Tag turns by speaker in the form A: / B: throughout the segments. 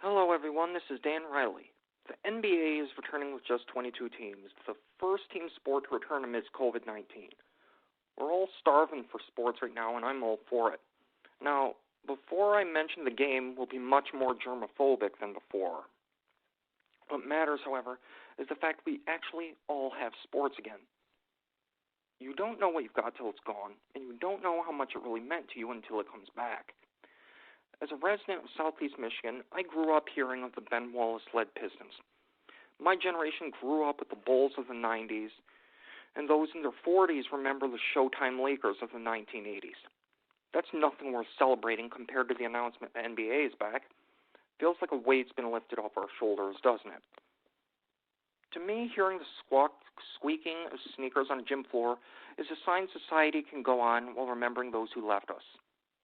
A: Hello, everyone. This is Dan Riley. The NBA is returning with just 22 teams, the first team sport to return amidst COVID-19. We're all starving for sports right now, and I'm all for it. Now, before I mention the game will be much more germophobic than before. What matters, however, is the fact we actually all have sports again. You don't know what you've got till it's gone, and you don't know how much it really meant to you until it comes back. As a resident of Southeast Michigan, I grew up hearing of the Ben Wallace-led Pistons. My generation grew up with the Bulls of the 90s, and those in their 40s remember the Showtime Lakers of the 1980s. That's nothing worth celebrating compared to the announcement the NBA is back. Feels like a weight's been lifted off our shoulders, doesn't it? To me, hearing the squeaking of sneakers on a gym floor is a sign society can go on while remembering those who left us.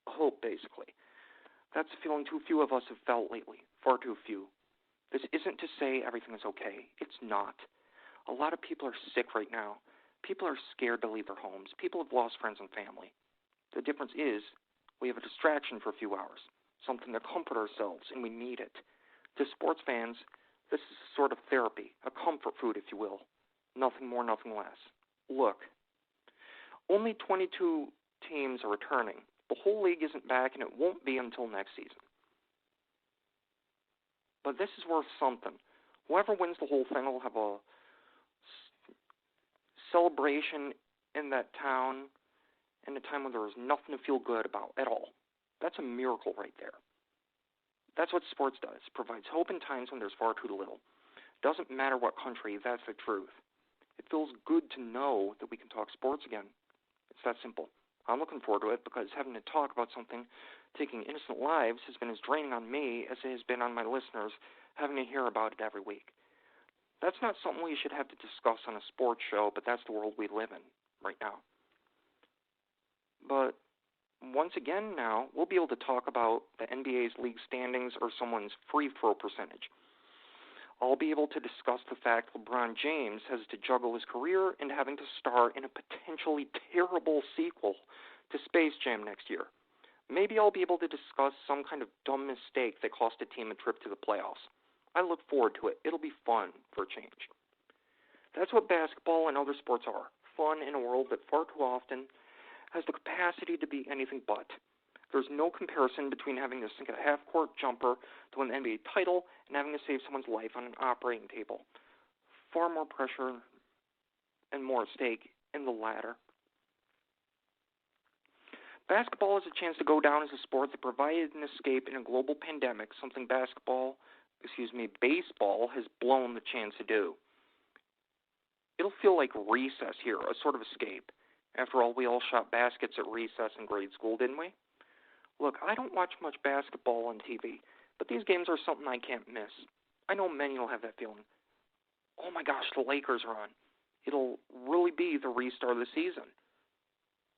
A: A hope, basically. That's a feeling too few of us have felt lately, far too few. This isn't to say everything is okay. It's not. A lot of people are sick right now. People are scared to leave their homes. People have lost friends and family. The difference is we have a distraction for a few hours, something to comfort ourselves, and we need it. To sports fans, this is a sort of therapy, a comfort food, if you will. Nothing more, nothing less. Look, only 22 teams are returning. The whole league isn't back, and it won't be until next season. But this is worth something. Whoever wins the whole thing will have a celebration in that town in a time when there is nothing to feel good about at all. That's a miracle right there. That's what sports does. It provides hope in times when there's far too little. Doesn't matter what country, that's the truth. It feels good to know that we can talk sports again. It's that simple. I'm looking forward to it because having to talk about something taking innocent lives has been as draining on me as it has been on my listeners having to hear about it every week. That's not something we should have to discuss on a sports show, but that's the world we live in right now. But once again now, we'll be able to talk about the NBA's league standings or someone's free throw percentage. I'll be able to discuss the fact Lebrun James has to juggle his career and having to star in a potentially terrible sequel to Space Jam next year. Maybe I'll be able to discuss some kind of dumb mistake that cost a team a trip to the playoffs. I look forward to it. It'll be fun for a change. That's what basketball and other sports are. Fun in a world that far too often has the capacity to be anything but. There's no comparison between having to sink a half-court jumper to win the NBA title and having to save someone's life on an operating table. Far more pressure and more at stake in the latter. Basketball is a chance to go down as a sport that provided an escape in a global pandemic, something baseball has blown the chance to do. It'll feel like recess here, a sort of escape. After all, we all shot baskets at recess in grade school, didn't we? Look, I don't watch much basketball on TV, but these games are something I can't miss. I know many will have that feeling. Oh my gosh, the Lakers are on. It'll really be the restart of the season.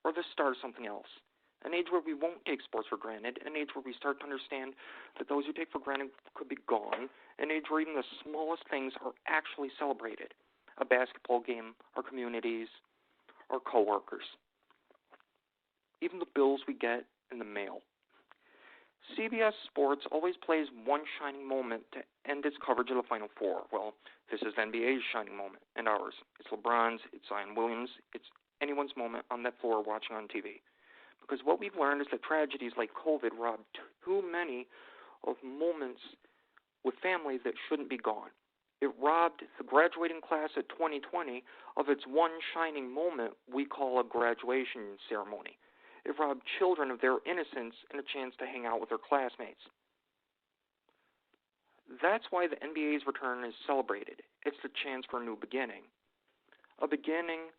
A: Or the start of something else. An age where we won't take sports for granted, an age where we start to understand that those who take for granted could be gone, an age where even the smallest things are actually celebrated. A basketball game, our communities, our coworkers. Even the bills we get in the mail. CBS Sports always plays one shining moment to end its coverage of the Final Four. Well, this is the NBA's shining moment, and ours. It's LeBron's, it's Zion Williams, it's anyone's moment on that floor watching on TV. Because what we've learned is that tragedies like COVID rob too many of moments with family that shouldn't be gone. It robbed the graduating class of 2020 of its one shining moment we call a graduation ceremony. It robbed children of their innocence and a chance to hang out with their classmates. That's why the NBA's return is celebrated. It's the chance for a new beginning. A beginning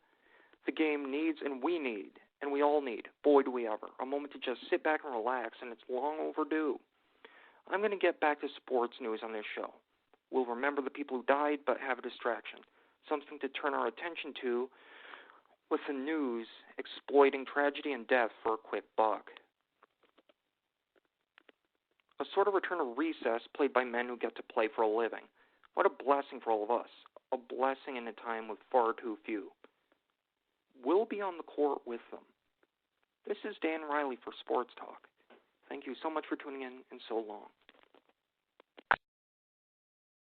A: the game needs and we need, and we all need, boy do we ever, a moment to just sit back and relax, and it's long overdue. I'm going to get back to sports news on this show. We'll remember the people who died, but have a distraction, something to turn our attention to with the news exploiting tragedy and death for a quick buck. A sort of return of recess played by men who get to play for a living. What a blessing for all of us. A blessing in a time with far too few. We'll be on the court with them. This is Dan Riley for Sports Talk. Thank you so much for tuning in, and so long.